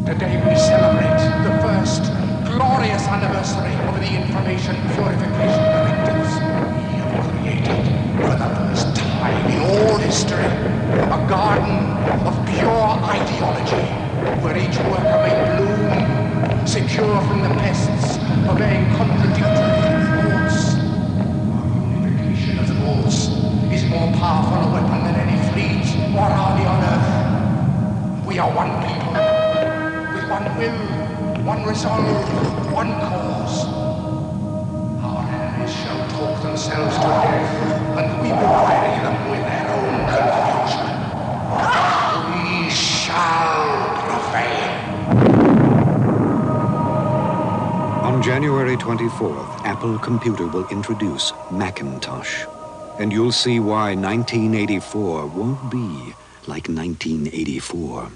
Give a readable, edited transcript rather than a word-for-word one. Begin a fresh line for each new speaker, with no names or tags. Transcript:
Today we celebrate the first glorious anniversary of the information purification directives. We have created, for the first time in all history, a garden of pure ideology, where each worker may bloom, secure from the pests of vain contradictory thoughts. Our unification of thoughts is more powerful a weapon than any fleet or army on earth. We are one people, with one will, one resolve, one cause. Our enemies shall talk themselves to death, and we will bury them with their own confusion. We shall prevail.
On January 24th, Apple Computer will introduce Macintosh. And you'll see why 1984 won't be like 1984.